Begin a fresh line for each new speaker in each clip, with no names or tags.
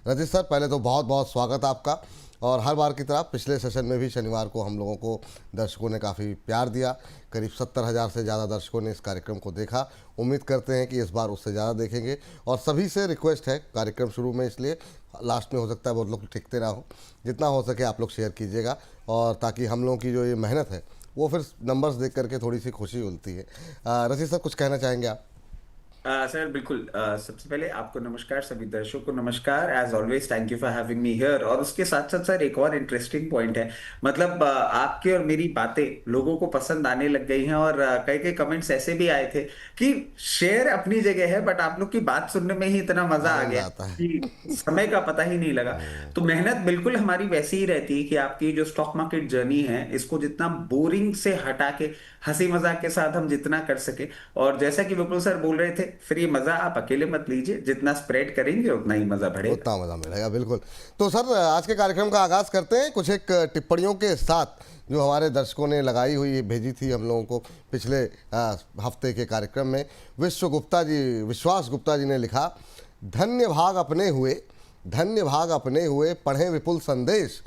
Rajit sir, पहले तो बहुत बहुत स्वागत आपका। और हर बार की तरह पिछले सेशन में भी शनिवार को हम लोगों को दर्शकों ने काफ़ी प्यार दिया। करीब 70,000 से ज़्यादा दर्शकों ने इस कार्यक्रम को देखा। उम्मीद करते हैं कि इस बार उससे ज़्यादा देखेंगे। और सभी से रिक्वेस्ट है, कार्यक्रम शुरू में इसलिए, लास्ट में हो सकता है बहुत लोग टिकते ना हो, जितना हो सके आप लोग शेयर कीजिएगा, और ताकि हम लोगों की जो ये मेहनत है वो फिर नंबर्स देख करके थोड़ी सी खुशी मिलती है। रजित सर, कुछ कहना चाहेंगे आप?
सर बिल्कुल। सबसे पहले आपको नमस्कार, सभी दर्शकों को नमस्कार। As always thank you for having me here. और उसके साथ साथ सर एक और इंटरेस्टिंग पॉइंट है। मतलब आपकी और मेरी बातें लोगों को पसंद आने लग गई हैं, और कई कई कमेंट्स ऐसे भी आए थे कि शेयर अपनी जगह है, बट आप लोग की बात सुनने में ही इतना मजा आ
आनंद
गया
आता है।
कि समय का पता ही नहीं लगा। तो मेहनत बिल्कुल हमारी वैसी ही रहती है कि आपकी जो स्टॉक मार्केट जर्नी है, इसको जितना बोरिंग से हटा के हंसी मजाक के साथ हम जितना कर सके। और जैसा कि विपुल सर बोल रहे थे, फिर ये मजा आप अकेले मत लीजिए, जितना स्प्रेड करेंगे उतना ही मजा बढ़ेगा।
उतना मज़ा मिलेगा, बिल्कुल। तो सर, आज के कार्यक्रम का आगाज़ करते हैं कुछ एक टिप्पणियों के साथ जो हमारे दर्शकों ने लगाई हुई भेजी थी हम लोगों को पिछले हफ्ते के कार्यक्रम में। विश्वास गुप्ता जी ने लिखा, धन्य भाग अपने हुए, धन्य भाग अपने हुए पढ़ें विपुल संदेश,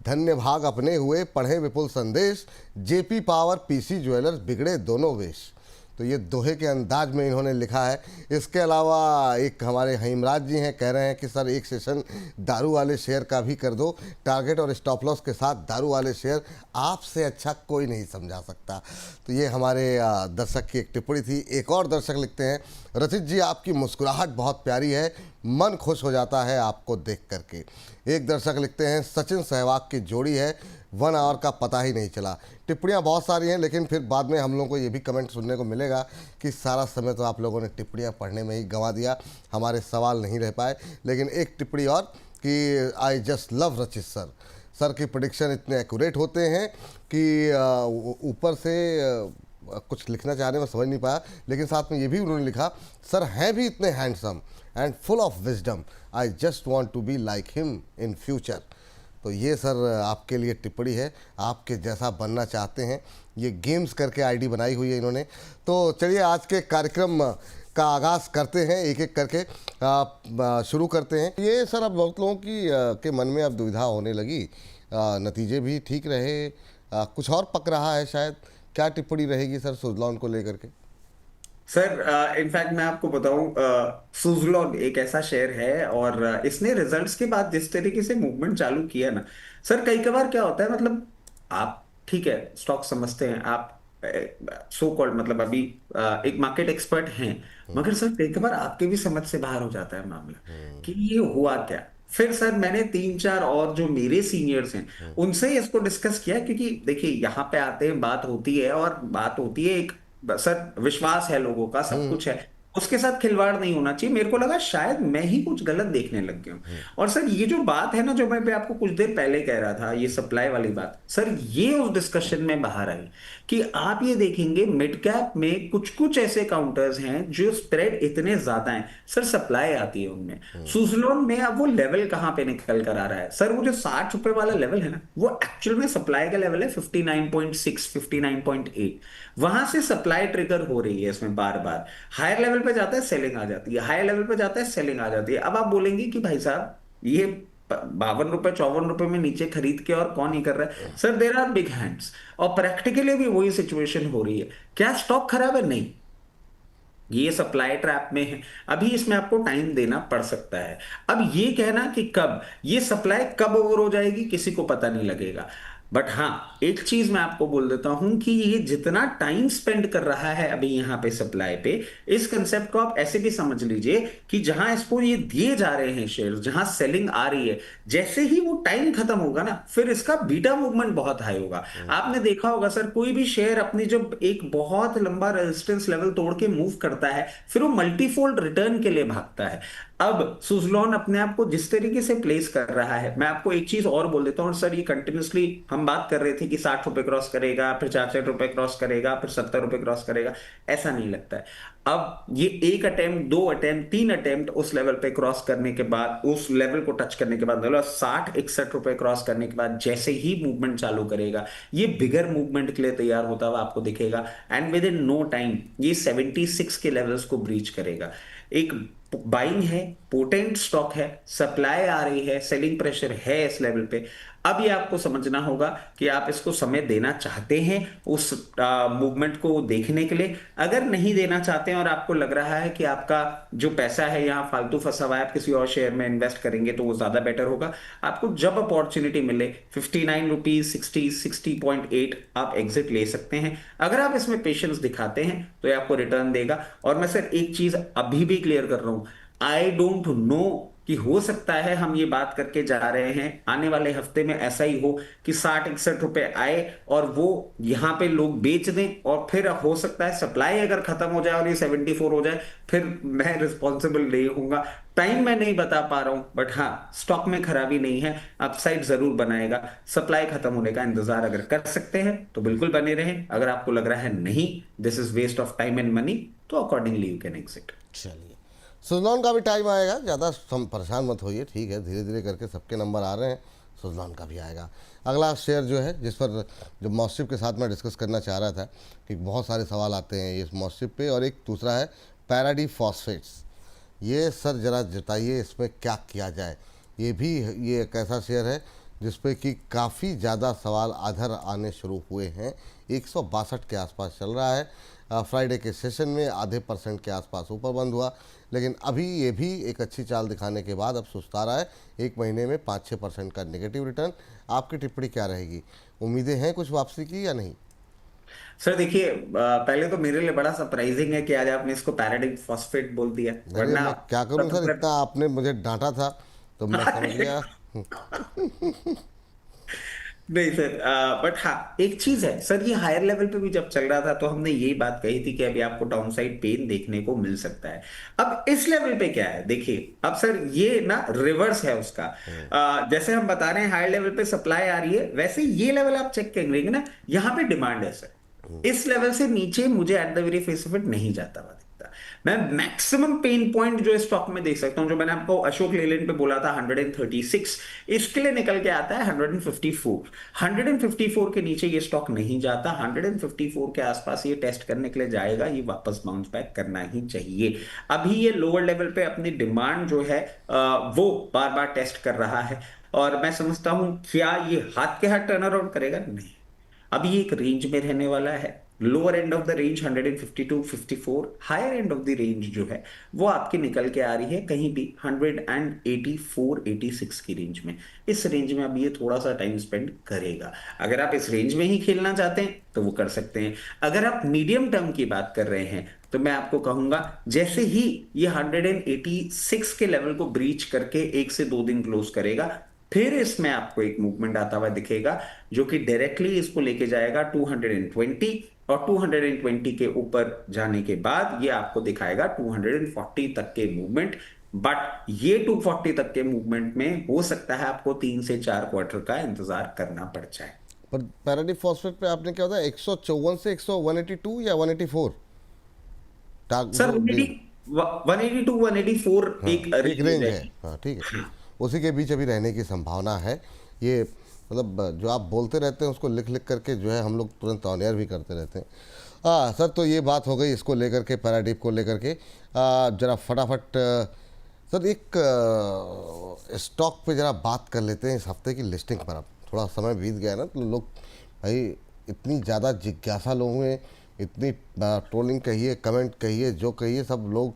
धन्य भाग अपने हुए पढ़ें विपुल संदेश, जेपी पावर पीसी ज्वेलर्स बिगड़े दोनों वेश। तो ये दोहे के अंदाज में इन्होंने लिखा है। इसके अलावा एक हमारे हेमराज जी हैं, कह रहे हैं कि सर एक सेशन दारू वाले शेयर का भी कर दो, टारगेट और स्टॉप लॉस के साथ दारू वाले शेयर आपसे अच्छा कोई नहीं समझा सकता। तो ये हमारे दर्शक की एक टिप्पणी थी। एक और दर्शक लिखते हैं, रचित जी आपकी मुस्कुराहट बहुत प्यारी है, मन खुश हो जाता है आपको देख करके। एक दर्शक लिखते हैं, सचिन सहवाग की जोड़ी है, 1 आवर का पता ही नहीं चला। टिप्पणियाँ बहुत सारी हैं, लेकिन फिर बाद में हम लोगों को ये भी कमेंट सुनने को मिलेगा कि सारा समय तो आप लोगों ने टिप्पणियाँ पढ़ने में ही गंवा दिया, हमारे सवाल नहीं रह पाए। लेकिन एक टिप्पणी और कि आई जस्ट लव रचित सर, सर की प्रेडिक्शन इतने एक्यूरेट होते हैं कि ऊपर से कुछ लिखना चाह रहे हैं, मैं समझ नहीं पाया। लेकिन साथ में ये भी उन्होंने लिखा, सर हैं भी इतने handsome and full of wisdom, I just want to be like him in future. तो ये सर आपके लिए टिप्पणी है, आपके जैसा बनना चाहते हैं। ये गेम्स करके आईडी बनाई हुई है इन्होंने। तो चलिए आज के कार्यक्रम का आगाज़ करते हैं, एक एक करके शुरू करते हैं। ये सर अब बहुत लोगों के मन में अब दुविधा होने लगी, नतीजे भी ठीक रहे, कुछ और पक रहा है शायद। क्या टिप्पणी रहेगी सर सुजलॉन को लेकर के?
सर इनफैक्ट मैं आपको बताऊं, सुजलॉन एक ऐसा शेयर है, और इसने रिजल्ट्स के बाद जिस तरीके से मूवमेंट चालू किया ना सर, कई कबार क्या होता है, मतलब आप ठीक है स्टॉक समझते हैं, आप सो कॉल्ड मतलब अभी एक मार्केट एक्सपर्ट हैं, मगर सर कई कबार आपके भी समझ से बाहर हो जाता है मामला कि ये हुआ क्या। फिर सर मैंने तीन चार और जो मेरे सीनियर्स हैं उनसे इसको डिस्कस किया, क्योंकि देखिए यहाँ पे आते हैं, बात होती है, और बात होती है एक, सर विश्वास है लोगों का, सब
हम्म।
कुछ है, उसके साथ खिलवाड़ नहीं होना चाहिए। मेरे को लगा शायद मैं ही कुछ गलत देखने लग गया हूं। और सर ये जो बात है ना, जो मैं भी आपको कुछ देर पहले कह रहा था, ये सप्लाई वाली बात, सर ये उस डिस्कशन में बाहर आई कि आप ये देखेंगे मिड कैप में कुछ कुछ ऐसे काउंटर्स हैं जो स्प्रेड इतने ज्यादा हैं, सर सप्लाई आती है उनमें। सुजलोन में अब वो लेवल कहां पे निकल कर आ रहा है सर, वो जो 60 रुपए वाला लेवल है ना, वो एक्चुअल में सप्लाई का लेवल है 59.6, 59.8। वहां से सप्लाई ट्रिगर हो रही है इसमें बार बार। हायर लेवल पे जाता है सेलिंग आ जाती है, हायर लेवल पे जाता है सेलिंग आ जाती है। अब आप बोलेंगे कि भाई साहब ये 52 रुपए 54 रुपए में नीचे खरीद के और कौन ही कर रहा है, sir there are big hands. और प्रैक्टिकली भी वही सिचुएशन हो रही है। क्या स्टॉक खराब है? नहीं, ये सप्लाई ट्रैप में है, अभी इसमें आपको टाइम देना पड़ सकता है। अब ये कहना कि कब ये सप्लाई कब ओवर हो जाएगी किसी को पता नहीं लगेगा। बट हाँ, एक चीज मैं आपको बोल देता हूं कि ये जितना टाइम स्पेंड कर रहा है अभी यहां पे सप्लाई पे, इस कंसेप्ट को आप ऐसे भी समझ लीजिए कि जहां इसको ये दिए जा रहे हैं शेयर, जहां सेलिंग आ रही है, जैसे ही वो टाइम खत्म होगा ना, फिर इसका बीटा मूवमेंट बहुत हाई होगा। आपने देखा होगा सर, कोई भी शेयर अपनी जब एक बहुत लंबा रेजिस्टेंस लेवल तोड़ के मूव करता है, फिर वो मल्टीफोल्ड रिटर्न के लिए भागता है। अब सुजलॉन अपने आप को जिस तरीके से प्लेस कर रहा है, मैं आपको एक चीज और बोल देता हूँ सर, ये कंटिन्यूसली हम बात कर रहे थे कि 60 रुपए क्रॉस करेगा, फिर 66 रुपए क्रॉस करेगा, फिर 70 रुपए क्रॉस करेगा, ऐसा नहीं लगता है। अब ये एक अटेम्प्ट, दो अटेम्प्ट, तीन अटेम्प्ट उस लेवल पे क्रॉस करने के बाद, उस लेवल को टच करने के बाद, मतलब 60-61 रुपए क्रॉस करने के बाद जैसे ही मूवमेंट चालू करेगा, ये बिगर मूवमेंट के लिए तैयार होता हुआ आपको दिखेगा। And within no time ये 76 के लेवल्स को ब्रीच करेगा। एक बाइंग है, पोटेंट स्टॉक है, सप्लाई आ रही है, सेलिंग प्रेशर है इस लेवल पे। अब ये आपको समझना होगा कि आप इसको समय देना चाहते हैं उस मूवमेंट को देखने के लिए। अगर नहीं देना चाहते हैं और आपको लग रहा है कि आपका जो पैसा है यहाँ फालतू फंसा हुआ है, आप किसी और शेयर में इन्वेस्ट करेंगे तो वो ज्यादा बेटर होगा। आपको जब अपॉर्चुनिटी मिले 59 रुपीज, 60 60.8 आप एग्जिट ले सकते हैं। अगर आप इसमें पेशेंस दिखाते हैं तो ये आपको रिटर्न देगा। और मैं सर एक चीज अभी भी क्लियर कर रहा हूं, आई डोंट नो कि हो सकता है हम ये बात करके जा रहे हैं आने वाले हफ्ते में ऐसा ही हो कि 60 61 रुपए आए और वो यहां पे लोग बेच दें, और फिर हो सकता है सप्लाई अगर खत्म हो जाए और ये 74 हो जाए, फिर मैं रिस्पॉन्सिबल नहीं होऊंगा। टाइम मैं नहीं बता पा रहा हूं, बट हाँ स्टॉक में खराबी नहीं है, अपसाइड जरूर बनाएगा। सप्लाई खत्म होने का इंतजार अगर कर सकते हैं तो बिल्कुल बने रहें। अगर आपको लग रहा है नहीं, this is waste of time and money, तो अकॉर्डिंगली यू कैन एग्जिट।
चलिए, सुजलॉन का भी टाइम आएगा, ज़्यादा परेशान मत होइए, ठीक है, धीरे धीरे करके सबके नंबर आ रहे हैं, सुजलॉन का भी आएगा। अगला शेयर जो है जिस पर जो मॉस्टिप के साथ मैं डिस्कस करना चाह रहा था कि बहुत सारे सवाल आते हैं इस मॉस्टिप पे, और एक दूसरा है पैराडी फॉस्फेट्स। ये सर ज़रा जताइए इसमें क्या किया जाए। ये एक ऐसा शेयर है जिस पे कि काफ़ी ज़्यादा सवाल आधर आने शुरू हुए हैं। 162 के आसपास चल रहा है। फ्राइडे के सेशन में आधे % के आसपास ऊपर बंद हुआ, लेकिन अभी ये भी एक अच्छी चाल दिखाने के बाद अब सुस्ता रहा है। एक महीने में 5-6% का नेगेटिव रिटर्न। आपकी टिप्पणी क्या रहेगी? उम्मीदें हैं कुछ वापसी की या नहीं?
सर देखिए, पहले तो मेरे लिए बड़ा सरप्राइजिंग है कि आज आपने इसको पैराडाइम फॉस्फेट बोल दिया,
अरे
वरना
मैं क्या करूं सर, इतना आपने मुझे डांटा था तो मैं समझ गया।
नहीं सर, बट हाँ एक चीज है सर, ये हायर लेवल पे भी जब चल रहा था तो हमने यही बात कही थी कि अभी आपको डाउन साइड पेन देखने को मिल सकता है। अब इस लेवल पे क्या है देखिए, अब सर ये ना रिवर्स है उसका। जैसे हम बता रहे हैं हायर लेवल पे सप्लाई आ रही है, वैसे ये लेवल आप चेक करेंगे ना, यहाँ पे डिमांड है सर। इस लेवल से नीचे मुझे at the very face of it नहीं जाता हुआ दिखता। मैं मैक्सिमम पेन पॉइंट जो स्टॉक में देख सकता हूं, जो मैंने आपको अशोक लेलैंड पे बोला था 136, इसके लिए निकल के आता है 154। 154 के नीचे ये स्टॉक नहीं जाता। 154 के आसपास ये टेस्ट करने के लिए जाएगा, ये वापस बाउंस बैक करना ही चाहिए। अभी ये लोअर लेवल पे अपनी डिमांड जो है वो बार बार टेस्ट कर रहा है, और मैं समझता हूं क्या ये हाथ के हाथ टर्न अराउंड करेगा, नहीं। अभी ये एक रेंज में रहने वाला है। Lower end of the range 152 54, higher end of the range जो है वो आपकी निकल के आ रही है कहीं भी 184 86 की रेंज में। इस रेंज में अब ये थोड़ा सा टाइम स्पेंड करेगा। अगर आप इस रेंज में ही खेलना चाहते हैं तो वो कर सकते हैं। अगर आप मीडियम टर्म की बात कर रहे हैं तो मैं आपको कहूंगा जैसे ही ये 186 के लेवल को ब्रीच करके 1 से 2 दिन क्लोज करेगा, फिर इसमें आपको एक मूवमेंट आता हुआ दिखेगा जो कि डायरेक्टली इसको लेके जाएगा 220, और 220 के ऊपर जाने के बाद ये आपको दिखाएगा 240 तक के मूवमेंट। बट ये 240 तक के मूवमेंट में हो सकता है आपको 3 से 4 क्वार्टर का इंतजार करना पड़ जाए।
पर पैराडी फॉस्फेट पे आपने क्या होता है, 154 से 182 या 184 टाग
सर
जो
180, 182 184
हाँ,
एक
एक
रेंज
रेंज है,
है।
हाँ ठीक है, उसी के बीच अभी रहने की संभावना है। ये मतलब जो आप बोलते रहते हैं उसको लिख लिख करके जो है हम लोग तुरंत ऑन एयर भी करते रहते हैं। सर तो ये बात हो गई इसको लेकर के, पैराडीप को लेकर के। जरा फटाफट सर एक स्टॉक पे जरा बात कर लेते हैं इस हफ्ते की लिस्टिंग पर। अब थोड़ा समय बीत गया ना तो लोग भाई इतनी ज़्यादा जिज्ञासा लोगों में, इतनी ट्रोलिंग कहिए, कमेंट कहिए, जो कहिए, सब लोग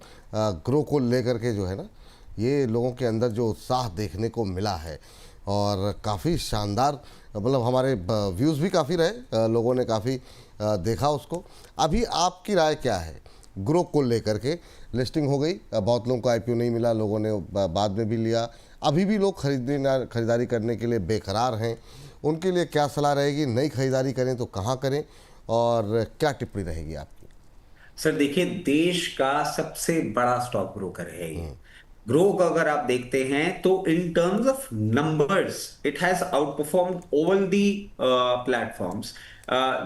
ग्रो को लेकर के जो है ना, ये लोगों के अंदर जो उत्साह देखने को मिला है और काफ़ी शानदार, मतलब हमारे व्यूज़ भी काफ़ी रहे, लोगों ने काफ़ी देखा उसको। अभी आपकी राय क्या है ग्रो को लेकर के? लिस्टिंग हो गई, बहुत लोगों को आईपीओ नहीं मिला, लोगों ने बाद में भी लिया, अभी भी लोग खरीदारी करने के लिए बेकरार हैं। उनके लिए क्या सलाह रहेगी? नई खरीदारी करें तो कहाँ करें, और क्या टिप्पणी रहेगी आपकी?
सर देखिए, देश का सबसे बड़ा स्टॉक ब्रोकर है ये। ग्रो का अगर आप देखते हैं तो in terms of numbers it has out performed all the platforms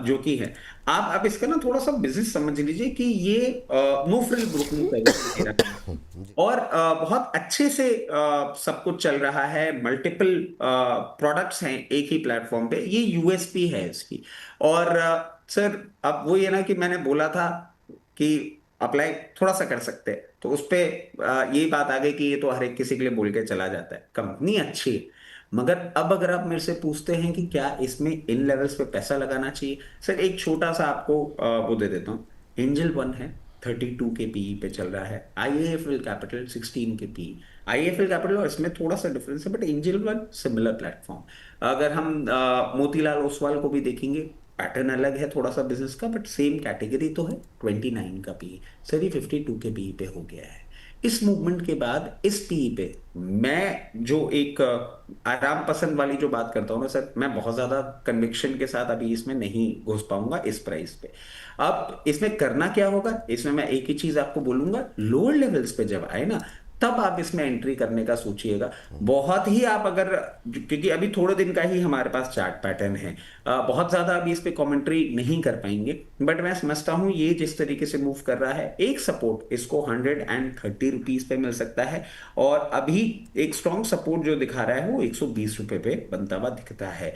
जो कि है। आप इसका ना थोड़ा सा बिजनेस समझ लीजिए कि ये नो फ्रिल ब्रोकिंग सर्विस दे रहा है, और बहुत अच्छे से सब कुछ चल रहा है। मल्टीपल प्रोडक्ट्स हैं एक ही प्लेटफॉर्म पे, ये यूएसपी है इसकी। और सर अब वो ये ना कि मैंने बोला था कि अप्लाई थोड़ा सा कर सकते हैं, तो उस पे ये बात आ गई कि ये तो हर एक किसी के लिए बोल के चला जाता है, कंपनी अच्छी है। मगर अब अगर आप मेरे से पूछते हैं कि क्या इसमें इन लेवल्स पे पैसा लगाना चाहिए, सर एक छोटा सा आपको वो दे देता हूँ। एंजल वन है, 32 के पीई पे चल रहा है। आईएएफएल कैपिटल 16 के पीई। आईएफएल कैपिटल और इसमें थोड़ा सा डिफरेंस है, but angel one similar platform. अगर हम मोतीलाल ओसवाल को भी देखेंगे, पैटर्न अलग है थोड़ा सा बिजनेस का, बट सेम कैटेगरी तो है। 29 का पी, सर ये 52 के पी पे हो गया है। इस मूवमेंट के बाद इस पी पे मैं जो एक आराम पसंद वाली जो बात करता हूँ ना सर, मैं बहुत ज्यादा कन्विक्शन के साथ अभी इसमें नहीं घुस पाऊंगा इस प्राइस पे। अब इसमें करना क्या होगा, इसमें मैं एक ही चीज आपको बोलूंगा, लोअर लेवल्स पे जब आए ना, तब आप इसमें एंट्री करने का सोचिएगा। बहुत ही आप अगर, क्योंकि अभी थोड़े दिन का ही हमारे पास चार्ट पैटर्न है, बहुत ज्यादा अभी इस पे कमेंट्री नहीं कर पाएंगे, बट मैं समझता हूं ये जिस तरीके से मूव कर रहा है, एक सपोर्ट इसको 130 रुपीज पे मिल सकता है। और अभी एक स्ट्रॉन्ग सपोर्ट जो दिखा रहा है वो 120 रुपए पे बनता हुआ दिखता है।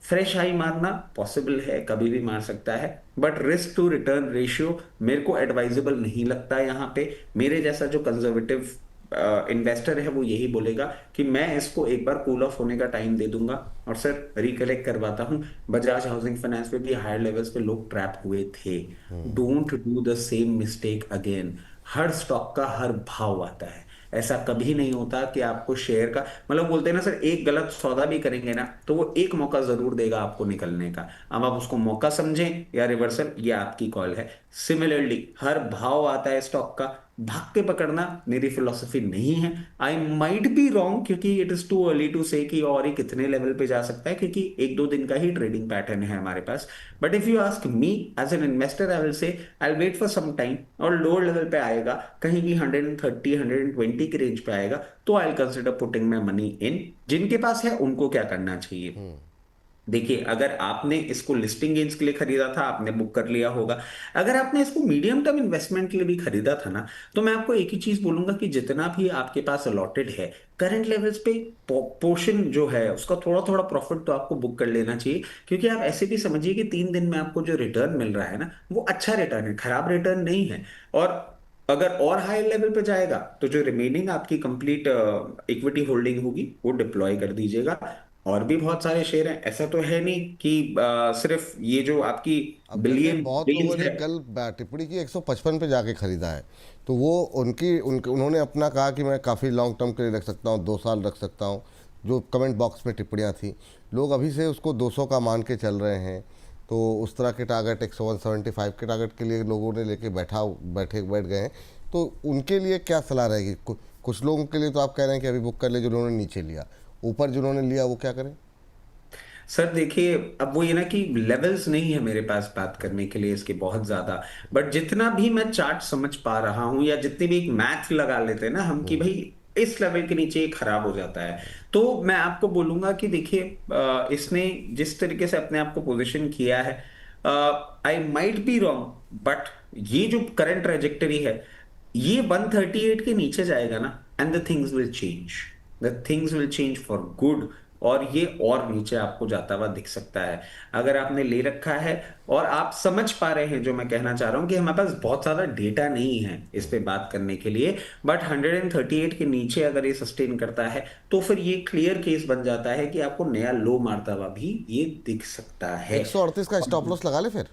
फ्रेश हाई मारना पॉसिबल है, कभी भी मार सकता है, but risk to return ratio मेरे को एडवाइजेबल नहीं लगता यहाँ पे। मेरे जैसा जो कंजर्वेटिव इन्वेस्टर है वो यही बोलेगा कि मैं इसको एक बार कूल ऑफ होने का टाइम दे दूंगा। और सर रिकलेक्ट करवाता हूं, बजाज हाउसिंग फाइनेंस पे भी हायर लेवल्स पे लोग ट्रैप हुए थे। Don't do the same mistake again. Her stock का हर भाव आता है, ऐसा कभी नहीं होता कि आपको शेयर का, मतलब बोलते हैं ना सर, एक गलत सौदा भी करेंगे ना तो वो एक मौका जरूर देगा आपको निकलने का। अब आप उसको मौका समझें या रिवर्सल, ये आपकी कॉल है। सिमिलरली हर भाव आता है स्टॉक का, भाग के पकड़ना मेरी फिलोसफी नहीं है। आई माइट बी रॉन्ग, क्योंकि it is too early to say कि और ये कितने लेवल पे जा सकता है, क्योंकि एक दो दिन का ही ट्रेडिंग पैटर्न है हमारे पास। But if you ask me as an investor, I will say I wait for some time, और लोअर लेवल पे आएगा कहीं भी 130 120 के रेंज पे आएगा, तो I will consider putting my money in. जिनके पास है उनको क्या करना चाहिए, देखिए अगर आपने इसको लिस्टिंग गेन्स के लिए खरीदा था, आपने बुक कर लिया होगा। अगर आपने इसको मीडियम टर्म इन्वेस्टमेंट के लिए भी खरीदा था ना, तो मैं आपको एक ही चीज बोलूंगा कि जितना भी आपके पास अलॉटेड है करंट लेवल्स पे, पोर्शन जो है उसका थोड़ा थोड़ा प्रॉफिट तो आपको बुक कर लेना चाहिए। क्योंकि आप ऐसे भी समझिए कि 3 दिन में आपको जो रिटर्न मिल रहा है ना, वो अच्छा रिटर्न है, खराब रिटर्न नहीं है। और अगर और हाई लेवल पे जाएगा तो जो रिमेनिंग आपकी कंप्लीट इक्विटी होल्डिंग होगी वो डिप्लॉय कर दीजिएगा। और भी बहुत सारे शेयर हैं, ऐसा तो है नहीं कि सिर्फ ये जो आपकी
अब जैसे
बिलियन
बहुत लोगों
बिलियंस
ने
है।
कल टिप्पणी की 155 पे जाके खरीदा है, तो वो उन्होंने अपना कहा कि मैं काफ़ी लॉन्ग टर्म के लिए रख सकता हूँ, 2 साल रख सकता हूँ। जो कमेंट बॉक्स में टिप्पणियाँ थी, लोग अभी से उसको 200 का मान के चल रहे हैं। तो उस तरह के टारगेट 175 के टारगेट के लिए लोगों ने लेके बैठ गए हैं। तो उनके लिए क्या सलाह रहेगी? कुछ लोगों के लिए तो आप कह रहे हैं कि अभी बुक कर ले, जिन्होंने नीचे लिया। ऊपर जिन्होंने लिया वो क्या करें?
सर देखिए, अब वो ये ना कि लेवल्स नहीं है मेरे पास बात करने के लिए इसके बहुत ज्यादा, बट जितना भी मैं चार्ट समझ पा रहा हूं, या जितनी भी एक मैथ लगा लेते हैं ना हम कि भाई इस लेवल के नीचे ये खराब हो जाता है, तो मैं आपको बोलूंगा कि देखिए इसने जिस तरीके से अपने आप को पोजीशन किया है, I might be wrong, but ये जो करंट ट्रेजेक्टरी है, ये 138 के नीचे जाएगा ना, and the things will change, the things will change for good. और ये और नीचे आपको जाता हुआ दिख सकता है। अगर आपने ले रखा है और आप समझ पा रहे हैं जो मैं कहना चाह रहा हूं, कि हमारे पास बहुत ज्यादा डेटा नहीं है इस पे बात करने के लिए, बट 138 के नीचे अगर ये सस्टेन करता है तो फिर ये क्लियर केस बन जाता है कि आपको नया लो मारता हुआ भी ये दिख सकता है।
138 का स्टॉप लॉस लगा ले फिर।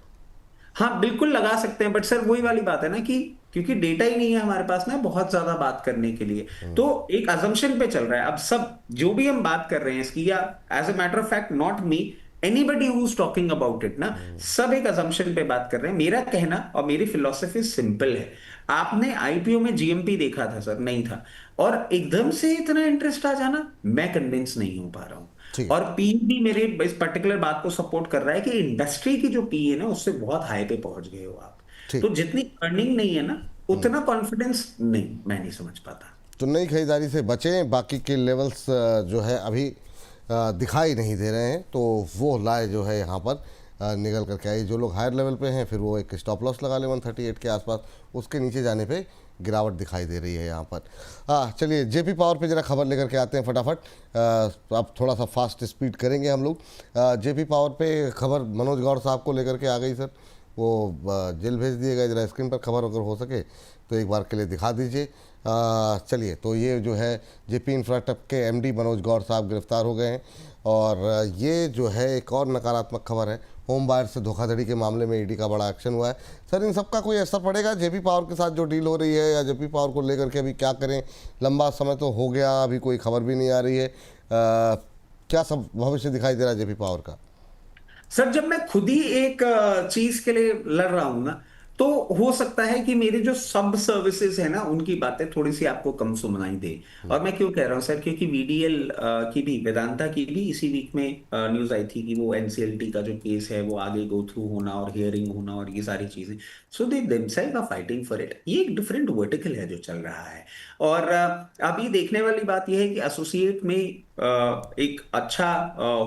हाँ बिल्कुल लगा सकते हैं, बट सर वही वाली बात है ना कि क्योंकि डेटा ही नहीं है हमारे पास ना बहुत ज्यादा बात करने के लिए, तो एक अजम्पशन पे चल रहा है। अब सब जो भी हम बात कर रहे हैं इसकी, या as a matter of fact not me, anybody who is talking about it ना, सब एक अजम्पशन पे बात कर रहे हैं। मेरा कहना और मेरी फिलोसफी सिंपल है। आपने आईपीओ में जीएमपी देखा था सर? नहीं था। और एकदम से इतना इंटरेस्ट आ जाना, मैं कन्विंस नहीं हो पा रहा हूं।
ठीक है।
और पी भी मेरे इस पर्टिकुलर बात को सपोर्ट कर रहा है कि इंडस्ट्री की जो पी है ना, उससे बहुत हाई पे पहुंच गए हो आप। तो
ठीक।
जितनी अर्निंग नहीं है ना, उतना कॉन्फिडेंस नहीं, मैं नहीं समझ पाता।
तो नई खरीदारी से बचें। बाकी के लेवल्स जो है अभी दिखाई नहीं दे रहे हैं, तो वो लाए जो है यहाँ पर निकल करके आई। जो लोग हायर लेवल पे हैं फिर वो एक स्टॉप लॉस लगा ले 138 के आसपास। उसके नीचे जाने पे गिरावट दिखाई दे रही है यहाँ पर। चलिए जेपी पावर पे ज़रा खबर लेकर के आते हैं फटाफट। अब थोड़ा सा फास्ट स्पीड करेंगे हम लोग। जेपी पावर पे खबर मनोज गौर साहब को लेकर के आ गई सर। वो जेल भेज दिए गए। जरा स्क्रीन पर खबर अगर हो सके तो एक बार के लिए दिखा दीजिए। चलिए, तो ये जो है जेपी इंफ्राटेक के एमडी मनोज गौर साहब गिरफ्तार हो गए हैं। और ये जो है एक और नकारात्मक खबर है, होम बायर से धोखाधड़ी के मामले में ईडी का बड़ा एक्शन हुआ है। सर, इन सबका कोई असर पड़ेगा जेपी पावर के साथ जो डील हो रही है, या जेपी पावर को लेकर के अभी क्या करें? लंबा समय तो हो गया, अभी कोई खबर भी नहीं आ रही है। क्या सब भविष्य दिखाई दे रहा है जेपी पावर का?
सर, जब मैं खुद ही एक चीज के लिए लड़ रहा हूं ना, तो हो सकता है कि मेरे जो सब सर्विसेज है ना, उनकी बातें थोड़ी सी आपको कम सुनाई दे। और मैं क्यों कह रहा हूं सर, क्योंकि वीडीएल की भी, वेदांता की भी इसी वीक में न्यूज आई थी कि वो एनसीएलटी का जो केस है वो आगे गो थ्रू होना और हियरिंग होना और ये सारी चीजें। So they themselves are fighting for it. ये एक डिफरेंट वर्टिकल है जो चल रहा है। और अभी देखने वाली बात यह है कि एसोसिएट में एक अच्छा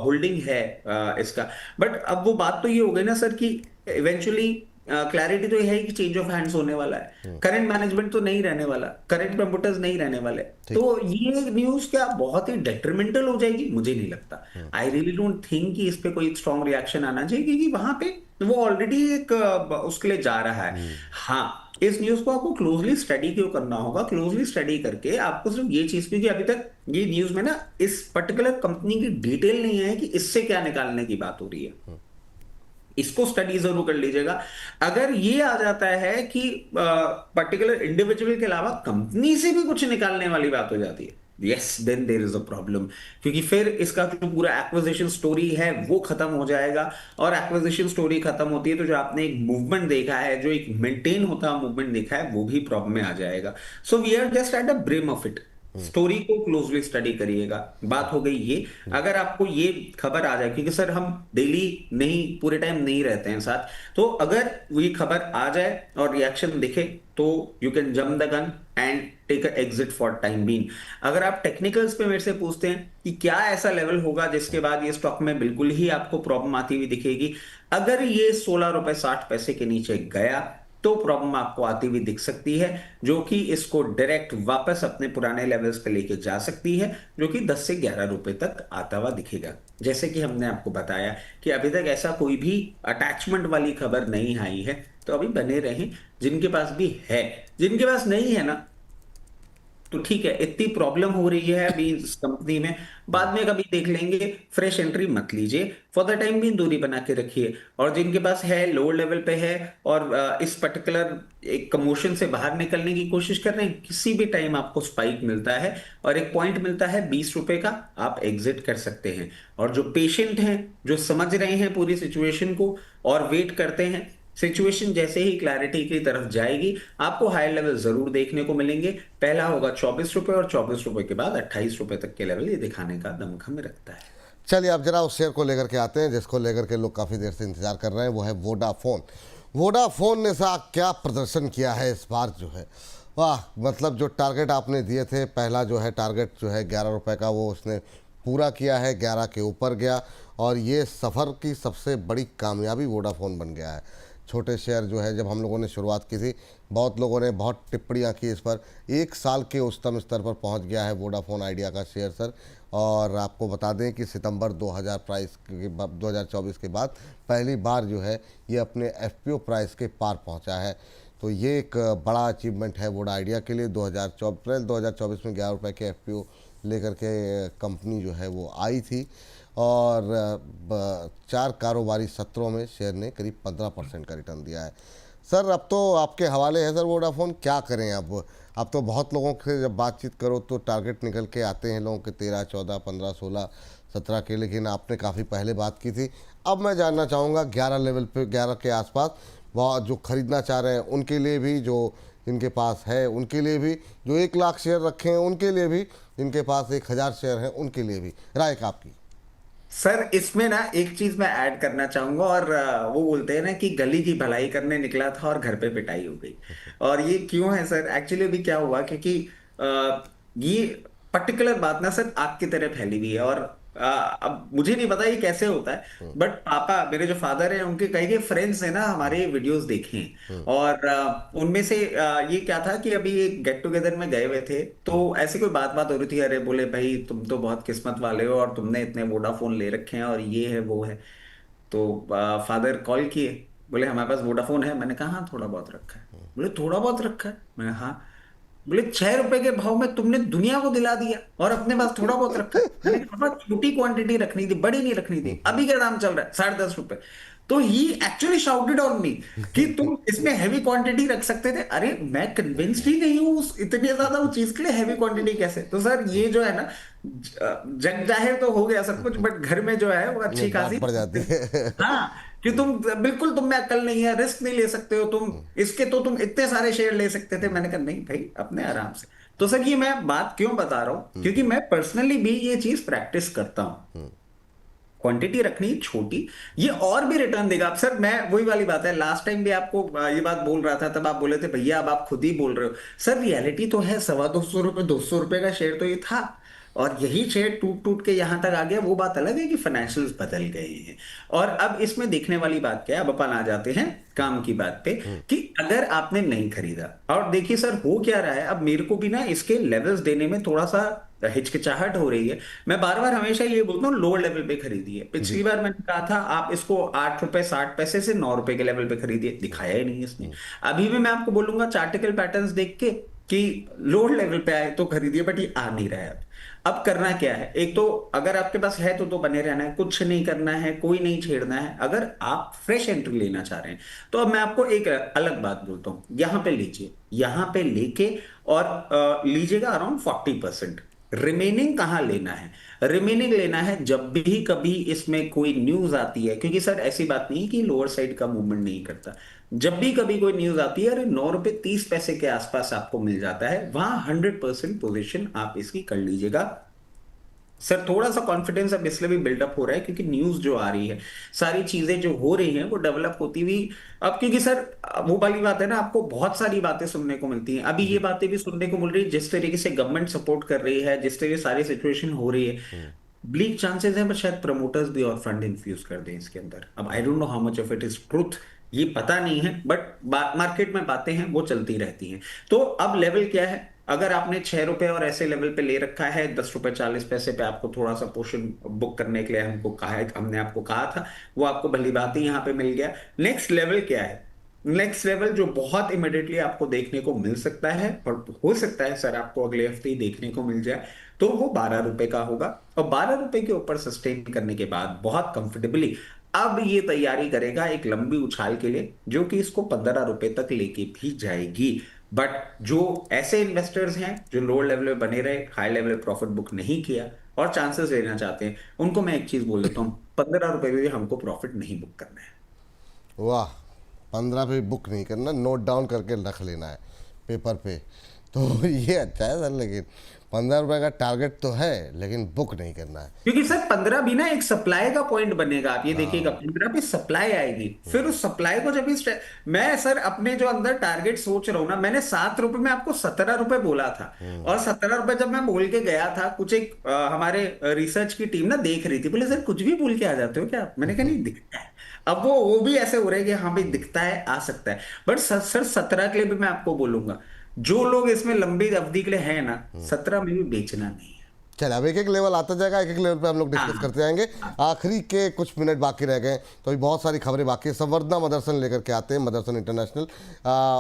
होल्डिंग है इसका। बट अब वो बात तो ये हो गई ना सर कि इवेंचुअली क्लैरिटी तो ये है कि चेंज ऑफ हैंड्स होने वाला है। करंट मैनेजमेंट तो नहीं रहने वाला, करंट प्रमोटर्स नहीं रहने वाले। तो
ठीक।
ये न्यूज क्या बहुत ही डेट्रीमेंटल हो जाएगी? मुझे नहीं लगता। आई रियली डोंट थिंक कि इस पे कोई स्ट्रॉन्ग रिएक्शन आना चाहिए, क्योंकि वहां पे वो ऑलरेडी एक उसके लिए जा रहा है। हाँ, इस न्यूज को आपको क्लोजली स्टडी क्यों करना होगा? क्लोजली स्टडी करके आपको सिर्फ ये चीज, क्योंकि अभी तक ये न्यूज में ना इस पर्टिकुलर कंपनी की डिटेल नहीं है कि इससे क्या निकालने की बात हो रही है। इसको स्टडी जरूर कर लीजिएगा। अगर ये आ जाता है कि पर्टिकुलर इंडिविजुअल के अलावा कंपनी से भी कुछ निकालने वाली बात हो जाती है, yes, then there is a problem. क्योंकि फिर इसका जो पूरा एक्विजिशन स्टोरी है वो खत्म हो जाएगा। और एक्विजिशन स्टोरी खत्म होती है तो जो आपने एक मूवमेंट देखा है, जो एक मेंटेन होता मूवमेंट देखा है, वो भी प्रॉब्लम में आ जाएगा। So we are just at the brim of it. Story को क्लोजली स्टडी करिएगा। बात हो गई ये। अगर आपको ये खबर आ जाए, क्योंकि सर हम डेली नहीं, पूरे टाइम नहीं रहते हैं साथ, तो अगर ये खबर आ जाए और रिएक्शन दिखे तो you can jump the gun and take a exit for time being. अगर आप टेक्निकल्स पे मेरे से पूछते हैं कि क्या ऐसा लेवल होगा जिसके बाद ये स्टॉक में बिल्कुल ही आपको प्रॉब्लम आती हुई दिखेगी, अगर ये 16 रुपए 60 पैसे के नीचे गया तो प्रॉब्लम आपको आती हुई दिख सकती है, जो कि इसको डायरेक्ट वापस अपने पुराने लेवल्स पे लेके जा सकती है, जो कि 10 से 11 रुपए तक आता हुआ दिखेगा। जैसे कि हमने आपको बताया कि अभी तक ऐसा कोई भी अटैचमेंट वाली खबर नहीं आई है, तो अभी बने रहें। जिनके पास भी है, जिनके पास नहीं है ना, तो ठीक है, इतनी प्रॉब्लम हो रही है अभी इस कंपनी में, बाद में कभी देख लेंगे। फ्रेश एंट्री मत लीजिए, फॉर द टाइम भी दूरी बना के रखिए। और जिनके पास है, लोअर लेवल पे है और इस पर्टिकुलर एक कमोशन से बाहर निकलने की कोशिश कर रहे हैं, किसी भी टाइम आपको स्पाइक मिलता है और एक पॉइंट मिलता है 20 रुपए का, आप एग्जिट कर सकते हैं। और जो पेशेंट हैं, जो समझ रहे हैं पूरी सिचुएशन को और वेट करते हैं, सिचुएशन जैसे ही क्लैरिटी की तरफ जाएगी, आपको हायर लेवल जरूर देखने को मिलेंगे। पहला होगा 24 रुपए और 24 रुपए के बाद 28 रुपए तक के लेवल ये दिखाने का दमखम रखता है।
चलिए, अब जरा उस शेयर को लेकर के आते हैं जिसको लेकर के लोग काफ़ी देर से इंतजार कर रहे हैं, वो है वोडाफोन। वोडाफोन ने सा क्या प्रदर्शन किया है इस बार जो है, वाह! मतलब जो टारगेट आपने दिए थे, पहला जो है टारगेट जो है 11 रुपये का, वो उसने पूरा किया है, 11 के ऊपर गया। और ये सफ़र की सबसे बड़ी कामयाबी वोडाफोन बन गया है। छोटे शेयर जो है, जब हम लोगों ने शुरुआत की थी, बहुत लोगों ने बहुत टिप्पणियाँ की इस पर। 1 साल के उच्चतम स्तर पर पहुंच गया है वोडाफोन आइडिया का शेयर सर। और आपको बता दें कि सितंबर 2024 के बाद पहली बार जो है ये अपने एफपीओ प्राइस के पार पहुंचा है। तो ये एक बड़ा अचीवमेंट है वोडा आइडिया के लिए। 2024 में 11 रुपये के एफपीओ लेकर के कंपनी जो है वो आई थी। और 4 कारोबारी सत्रों में शेयर ने करीब 15% का रिटर्न दिया है। सर, अब तो आपके हवाले है सर वोडाफोन, क्या करें अब तो बहुत लोगों से जब बातचीत करो तो टारगेट निकल के आते हैं लोगों के 13, 14, 15, 16, 17 के, लेकिन आपने काफ़ी पहले बात की थी। अब मैं जानना चाहूँगा 11 लेवल पे, 11 के आसपास, वह जो खरीदना चाह रहे हैं उनके लिए भी, जो इनके पास है उनके लिए भी, जो 1 लाख शेयर रखे हैं उनके लिए भी, जिनके पास 1000 शेयर हैं उनके लिए भी, राय का आपकी?
सर, इसमें ना एक चीज मैं ऐड करना चाहूंगा। और वो बोलते हैं ना कि गली की भलाई करने निकला था और घर पे पिटाई हो गई। और ये क्यों है सर? एक्चुअली अभी क्या हुआ, क्योंकि ये पर्टिकुलर बात ना सर आग की तरह फैली हुई है। और अब मुझे नहीं पता ये कैसे होता है, बट पापा, मेरे जो फादर हैं, उनके कई के फ्रेंड्स हैं ना, हमारे वीडियोस देखे हैं। और उनमें से ये क्या था कि अभी एक गेट टुगेदर में गए हुए थे, तो ऐसी कोई बात बात हो रही थी। अरे बोले, भाई तुम तो बहुत किस्मत वाले हो और तुमने इतने वोडाफोन ले रखे हैं और ये है वो है। तो फादर कॉल किए बोले हमारे पास वोडाफोन है। मैंने कहा हाँ थोड़ा बहुत रखा है। बोले थोड़ा बहुत रखा है। मैंने हाँ। बोले 6 रुपए के भाव में तुमने दुनिया को दिला दिया और अपने पास थोड़ा बहुत रखा है। मैंने कहा "हाँ, छोटी क्वांटिटी रखनी थी, बड़ी नहीं रखनी थी। अभी क्या दाम चल रहा है? 10.5 रुपए। तो ही एक्चुअली शाउटेड ऑन मी कि तुम इसमें हैवी क्वांटिटी रख सकते थे। अरे मैं कन्विंस्ड ही नहीं हूँ इतनी ज्यादा वो चीज के लिए हैवी क्वांटिटी कैसे। तो सर ये जो है ना, जग जाहिर तो हो गया सब कुछ, बट घर में जो है वो अच्छी
डांट
खासी
पड़ जाती है।
हाँ, कि तुम बिल्कुल, तुम में अक्ल नहीं है, रिस्क नहीं ले सकते हो तुम इसके, तो तुम इतने सारे शेयर ले सकते थे। मैंने कहा नहीं भाई, अपने आराम से। तो सर ये मैं बात क्यों बता रहा हूं, क्योंकि मैं पर्सनली भी ये चीज प्रैक्टिस करता हूं। क्वांटिटी रखनी छोटी, ये और भी रिटर्न देगा। अब सर मैं वही वाली बात है, लास्ट टाइम भी आपको ये बात बोल रहा था, तब आप बोले थे भैया अब आप खुद ही बोल रहे हो। सर रियलिटी तो है, 250 रुपए 200 रुपए का शेयर तो ये था, और यही शेयर टूट टूट के यहां तक आ गया। वो बात अलग है कि फाइनेंशियल्स बदल गए हैं। और अब इसमें देखने वाली बात क्या है, अब अपन आ जाते हैं काम की बात पे, कि अगर आपने नहीं खरीदा, और देखिए सर हो क्या रहा है, अब मेरे को भी ना इसके लेवल्स देने में थोड़ा सा हिचकिचाहट हो रही है। मैं बार बार हमेशा ये बोलता हूँ लोअर लेवल पे खरीदिए।
जी।
पिछली बार मैंने कहा था आप इसको 8 रुपए 60 पैसे से 9 रुपए के लेवल पे खरीदिए, दिखाया ही नहीं इसने। अभी भी मैं आपको बोलूंगा चार्टिकल पैटर्न्स देख के कि लोअर लेवल पे आए तो खरीदिए, बट ये आ नहीं रहा है। अब करना क्या है, एक तो अगर आपके पास है तो बने रहना है, कुछ नहीं करना है, कोई नहीं छेड़ना है। अगर आप फ्रेश एंट्री लेना चाह रहे हैं तो अब मैं आपको एक अलग बात बोलता हूं, यहां पे लीजिए, यहां पे लेके और लीजिएगा अराउंड 40%। रिमेनिंग कहाँ लेना है? रिमेनिंग लेना है जब भी कभी इसमें कोई न्यूज आती है, क्योंकि सर ऐसी बात नहीं है कि लोअर साइड का मूवमेंट नहीं करता। जब भी कभी कोई न्यूज आती है, अरे 9 रुपए 30 पैसे के आसपास आपको मिल जाता है, वहां 100% पोजीशन आप इसकी कर लीजिएगा। सर थोड़ा सा कॉन्फिडेंस अब इसलिए भी बिल्डअप हो रहा है क्योंकि न्यूज जो आ रही है, सारी चीजें जो हो रही हैं वो डेवलप होती हुई। अब क्योंकि सर वो वाली बात है ना, आपको बहुत सारी बातें सुनने को मिलती हैं। अभी ये
जी।
बातें भी सुनने को मिल रही है, जिस तरीके से गवर्नमेंट सपोर्ट कर रही है, जिस तरीके से सारी सिचुएशन हो रही है, ब्लीक चांसेस हैं, बट शायद प्रमोटर्स भी और फंड इन्फ्यूज कर दें इसके अंदर। अब I don't know how much of it is truth, ये पता नहीं है, बट मार्केट में बातें हैं वो चलती रहती हैं। तो अब लेवल क्या है, अगर आपने 6 रुपए और ऐसे लेवल पे ले रखा है, 10 रुपए 40 पैसे पे आपको थोड़ा सा पोर्शन बुक करने के लिए हमको कहा है, हमने आपको कहा था, वो आपको भली बात ही यहाँ पे मिल गया। नेक्स्ट लेवल क्या है? नेक्स्ट लेवल जो बहुत इमिडिएटली आपको देखने को मिल सकता है, और हो सकता है सर आपको अगले हफ्ते ही देखने को मिल जाए, तो वो 12 रुपए का होगा। और 12 रुपए के ऊपर सस्टेन करने के बाद बहुत कंफर्टेबली अब ये तैयारी करेगा एक लंबी उछाल के लिए, जो कि इसको 15 रुपए तक लेके भी जाएगी। बट जो ऐसे इन्वेस्टर्स हैं जो लोअर लेवल पे बने रहे, हाई लेवल प्रॉफिट बुक नहीं किया और चांसेस लेना चाहते हैं, उनको मैं एक चीज बोल देता हूँ, 15 रुपए में भी हमको प्रॉफिट नहीं बुक करना है।
वाह, 15 पे बुक नहीं करना, नोट डाउन करके रख लेना है पेपर पे। तो ये अच्छा है सर, लेकिन 15 रुपए का टारगेट तो है, लेकिन बुक नहीं करना है।
क्योंकि सर 15 भी ना एक सप्लाई का पॉइंट बनेगा। आप ये देखिएगा,
हाँ।
15 पे सप्लाई आएगी, फिर उस सप्लाई को जब मैं सर अपने जो अंदर टारगेट सोच रहा हूं ना, मैंने 7 रुपए में आपको 17 रुपए बोला था। और 17 रुपए जब मैं बोल के गया था, कुछ एक हमारे रिसर्च की टीम ना देख रही थी, बोले सर कुछ भी बोल के आ जाते हो क्या आप? मैंने कहा नहीं, दिखता है। अब वो भी ऐसे हो रहे हैं कि हाँ भाई दिखता है, आ सकता है। बट सर 17 के लिए भी मैं आपको बोलूंगा, जो लोग इसमें लंबी अवधि के लिए हैं ना, 17 में भी बेचना नहीं है।
चलिए, अब एक एक लेवल आता जाएगा, एक एक लेवल पे हम लोग डिस्कस
हाँ
करते जाएंगे।
हाँ।
आखिरी के कुछ मिनट बाकी रह गए, तो अभी बहुत सारी खबरें बाकी है। संवर्धना मदरसन लेकर के आते हैं, मदरसन इंटरनेशनल,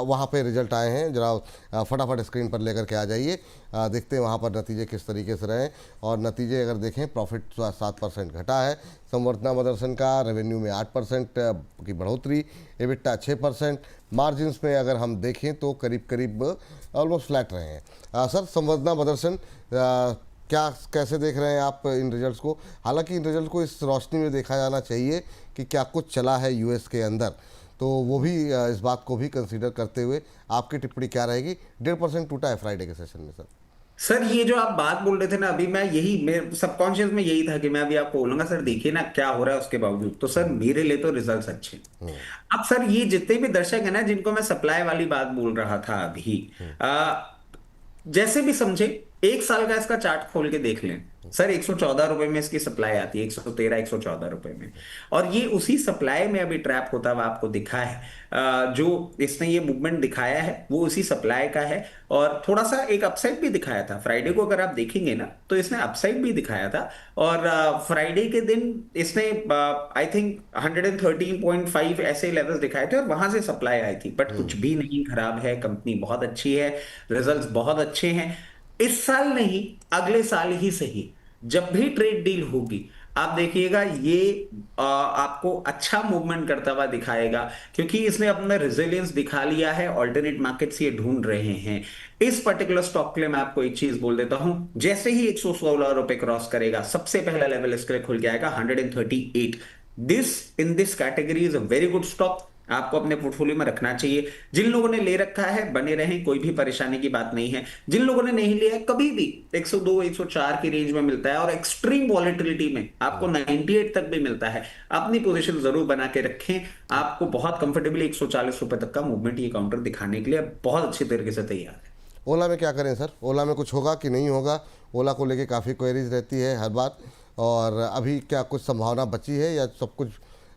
वहाँ पे रिजल्ट आए हैं, जरा फटाफट स्क्रीन पर लेकर के आ जाइए। देखते हैं वहाँ पर नतीजे किस तरीके से रहे। और नतीजे अगर देखें, प्रॉफिट 7% घटा है संवर्धना मदरसन का, रेवेन्यू में 8% की बढ़ोतरी, एबिटा 6%, मार्जिन्स में अगर हम देखें तो करीब करीब ऑलमोस्ट फ्लैट रहे हैं। सर संवर्धना मदरसन क्या कैसे देख रहे हैं आप इन रिजल्ट्स को? हालांकि इन रिजल्ट को इस रोशनी में देखा जाना चाहिए कि क्या कुछ चला है यूएस के अंदर, तो वो भी इस बात को भी कंसीडर करते हुए आपकी टिप्पणी क्या रहेगी? 1.5% टूटा है फ्राइडे के सेशन में सर।
सर ये जो आप बात बोल रहे थे ना, अभी मैं यही, मेरे सबकॉन्शियस में यही था कि मैं अभी आपको बोलूंगा सर देखिए ना क्या हो रहा है, उसके बावजूद तो सर मेरे लिए तो रिजल्ट्स अच्छे हैं। अब सर ये जितने भी दर्शक है ना, जिनको मैं सप्लाई वाली बात बोल रहा था अभी, जैसे भी समझे, एक साल का इसका चार्ट खोल के देख लें सर, 114 रुपए में इसकी सप्लाई आती है, 113 114 रुपए में। और ये उसी सप्लाई में अभी ट्रैप होता हुआ आपको दिखा है। जो इसने ये मूवमेंट दिखाया है वो उसी सप्लाई का है। और थोड़ा सा एक अपसाइड भी दिखाया था फ्राइडे को, अगर आप देखेंगे ना तो इसने अपसाइड भी दिखाया था। और फ्राइडे के दिन इसने आई थिंक 113.5 ऐसे लेवल्स दिखाए थे और वहां से सप्लाई आई थी। बट कुछ भी नहीं खराब है, कंपनी बहुत अच्छी है, रिजल्ट्स बहुत अच्छे हैं। इस साल नहीं, अगले साल ही सही, जब भी ट्रेड डील होगी आप देखिएगा ये आपको अच्छा मूवमेंट करता हुआ दिखाएगा, क्योंकि इसने अपना रेजिलियंस दिखा लिया है। ऑल्टरनेट मार्केट्स ये ढूंढ रहे हैं। इस पर्टिकुलर स्टॉक के लिए मैं आपको एक चीज बोल देता हूं, जैसे ही 116 रुपए क्रॉस करेगा सबसे पहला लेवल इसके लिए खुल के आएगा 138। This in this category is a very good stock, आपको अपने पोर्टफोलियो में रखना चाहिए। जिन लोगों ने ले रखा है बने रहें, कोई भी परेशानी की बात नहीं है। जिन लोगों ने नहीं लिया है, कभी भी 102 104 की रेंज में मिलता है और एक्सट्रीम वॉलेटिलिटी में आपको 98 तक भी मिलता है, अपनी पोजीशन जरूर बना के रखें। आपको बहुत कंफर्टेबली 140 रुपए तक का मूवमेंट ये काउंटर दिखाने के लिए बहुत अच्छी तरीके से तैयार है।
ओला में क्या करें सर? ओला में कुछ होगा कि नहीं होगा? ओला को लेके काफ़ी क्वेरीज रहती है हर बार, और अभी क्या कुछ संभावना बची है या सब कुछ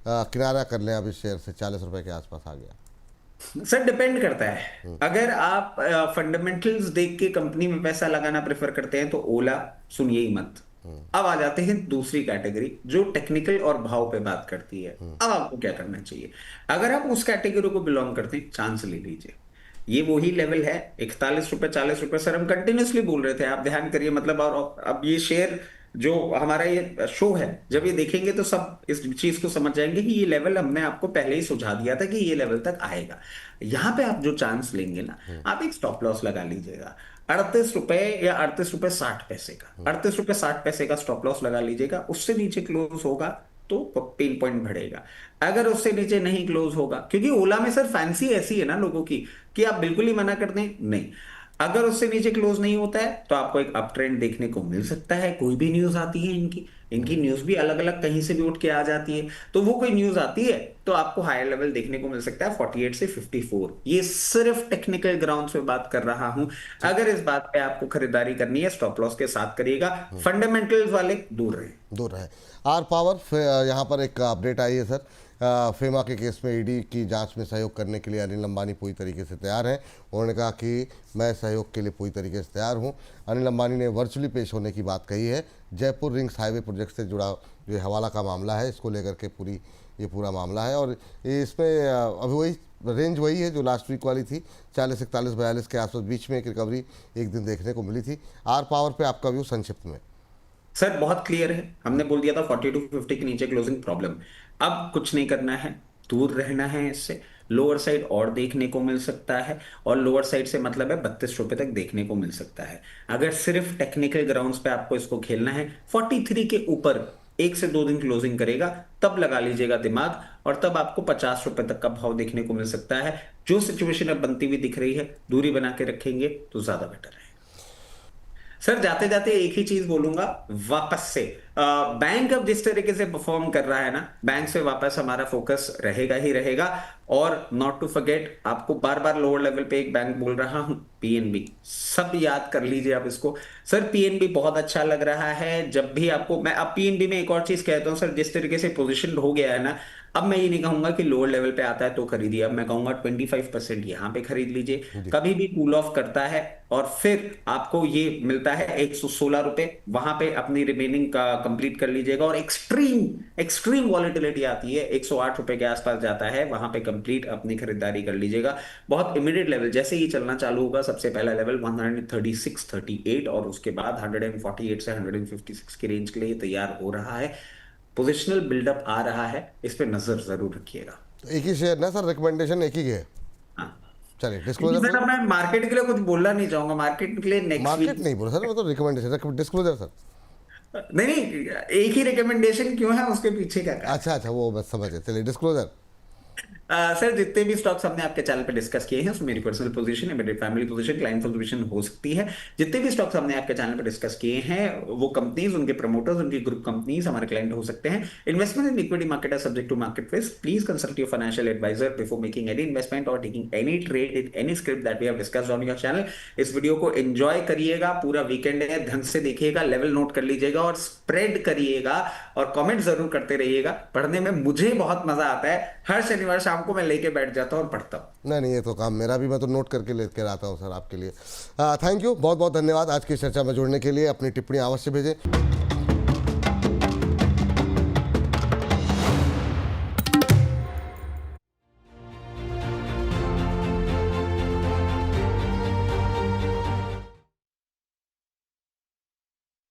किनारा कर लें? अभी शेयर से 40 रुपए के आसपास आ गया।
सर डिपेंड करता है। अगर आप फंडामेंटल्स देख के कंपनी में पैसा लगाना प्रेफर करते हैं तो ओला सुनिए ही मत। अब आ जाते हैं दूसरी कैटेगरी जो टेक्निकल और भाव पे बात करती है। अब आपको क्या करना चाहिए? अगर आप उस कैटेगरी को बिलोंग करते हैं, चांस ले लीजिए। ये वही लेवल है 41 रुपए 40 रुपए। सर हम कंटिन्यूसली बोल रहे थे, आप ध्यान करिए। मतलब और अब ये शेयर जो हमारा ये शो है, जब ये देखेंगे तो सब इस चीज को समझ जाएंगे कि ये लेवल हमने आपको पहले ही सुझा दिया था कि ये लेवल तक आएगा। यहां पे आप जो चांस लेंगे ना, आप एक स्टॉप लॉस लगा लीजिएगा 38 रुपए या 38 रुपए 60 पैसे का। 38 रुपए 60 पैसे का स्टॉप लॉस लगा लीजिएगा। उससे नीचे क्लोज होगा तो पेन पॉइंट बढ़ेगा। अगर उससे नीचे नहीं क्लोज होगा, क्योंकि ओला में सर फैंसी ऐसी है ना लोगों की कि आप बिल्कुल ही मना कर दें, नहीं। अगर उससे नीचे क्लोज नहीं होता है तो आपको एक अप ट्रेंड देखने को मिल सकता है। कोई भी न्यूज आती है इनकी न्यूज भी अलग अलग कहीं से भी उठ के आ जाती है। तो वो कोई न्यूज आती है तो आपको हायर लेवल देखने को मिल सकता है 48 से 54। ये सिर्फ टेक्निकल ग्राउंड्स पे बात कर रहा हूं। अगर इस बात पे आपको खरीदारी करनी है, स्टॉप लॉस के साथ करिएगा। फंडामेंटल्स वाले दूर रहे।
आर पावर यहाँ पर एक अपडेट आई है सर। फेमा के केस में ईडी की जांच में सहयोग करने के लिए अनिल अंबानी पूरी तरीके से तैयार हैं। उन्होंने कहा कि मैं सहयोग के लिए पूरी तरीके से तैयार हूं। अनिल अंबानी ने वर्चुअली पेश होने की बात कही है। जयपुर रिंग्स हाईवे प्रोजेक्ट से जुड़ा जो हवाला का मामला है, इसको लेकर के पूरा मामला है। और इसमें अभी वही रेंज वही है जो लास्ट वीक वाली थी, 40 41 42 के आसपास। बीच में एक रिकवरी एक दिन देखने को मिली थी। आर पावर पे आपका व्यू संक्षिप्त में?
सर बहुत क्लियर है, हमने बोल दिया था 42 50 के नीचे क्लोजिंग प्रॉब्लम। अब कुछ नहीं करना है, दूर रहना है इससे। लोअर साइड और देखने को मिल सकता है, और लोअर साइड से मतलब है 32 रुपए तक देखने को मिल सकता है। अगर सिर्फ टेक्निकल ग्राउंड्स पे आपको इसको खेलना है, 43 के ऊपर 1 से 2 दिन क्लोजिंग करेगा तब लगा लीजिएगा दिमाग, और तब आपको 50 रुपए तक का भाव देखने को मिल सकता है। जो सिचुएशन अब बनती हुई दिख रही है, दूरी बना के रखेंगे तो ज्यादा बेटर है। सर जाते जाते एक ही चीज बोलूंगा वापस से, बैंक अब जिस तरीके से परफॉर्म कर रहा है ना, बैंक से वापस हमारा फोकस रहेगा ही रहेगा। और नॉट टू फॉरगेट, आपको बार बार लोअर लेवल पे एक बैंक बोल रहा हूं, पीएनबी। सब याद कर लीजिए आप इसको। सर पीएनबी बहुत अच्छा लग रहा है। जब भी आपको, मैं अब पीएनबी में एक और चीज कहता हूं सर, जिस तरीके से पोजिशन हो गया है ना, अब मैं ये नहीं कहूंगा कि लोअर लेवल पे आता है तो खरीदिए। अब मैं कहूंगा 25% यहां पे खरीद लीजिए। कभी भी कूल ऑफ करता है और फिर आपको ये मिलता है 116 रुपए, वहां पे अपनी रिमेनिंग का कंप्लीट कर लीजिएगा। और एक्सट्रीम वॉलेटिलिटी आती है, 108 रुपए के आसपास जाता है, वहां पे कंप्लीट अपनी खरीदारी कर लीजिएगा। बहुत इमीडिएट लेवल जैसे ही चलना चालू होगा, सबसे पहला लेवल 136 38 और उसके बाद 148 से 156 की रेंज के लिए तैयार हो रहा है। पोजिशनल बिल्डअप आ रहा है, इस पे नजर जरूर रखिएगा।
तो एक ही शेयर ना सर, रिकमेंडेशन एक ही है?
हाँ।
चलिए डिस्क्लोजर
सर मैं मार्केट के लिए कुछ बोलना नहीं चाहूंगा, मार्केट के लिए नेक्स्ट
मार्केट नहीं बोला सर, मैं तो रिकमेंडेशन डिस्क्लोजर सर।
नहीं, एक ही रिकमेंडेशन क्यों है, उसके पीछे क्या कारण?
अच्छा वो बस समझ गए। चलिए डिस्क्लोजर।
सर जितने भी स्टॉक्स हमने आपके चैनल पे डिस्कस किए हैं उसमें मेरी पर्सनल पोजीशन है, मेरी फैमिली पोजीशन, क्लाइंट पोजीशन हो सकती है। जितने भी स्टॉक्स हमने आपके चैनल पे डिस्कस किए हैं वो कंपनीज, उनके प्रमोटर्स, उनकी ग्रुप कंपनीज हमारे क्लाइंट हो सकते हैं। Investment in equity market are subject to market risk. Please consult your financial advisor before making any investment और taking any trade in any script that we have discussed on your channel. इस video को enjoy करिएगा, पूरा weekend है, ढंग से देखिएगा, level note कर लीजिएगा और स्प्रेड करिएगा और कमेंट जरूर करते रहिएगा। पढ़ने में मुझे बहुत मजा आता है, हर शनिवार शाम को मैं लेके बैठ जाता हूँ और पढ़ता हूँ।
नहीं नहीं, ये तो काम मेरा भी, मैं तो नोट करके लेकर आता हूँ सर आपके लिए। थैंक यू, बहुत बहुत धन्यवाद आज की चर्चा में जुड़ने के लिए। अपनी टिप्पणी अवश्य भेजें।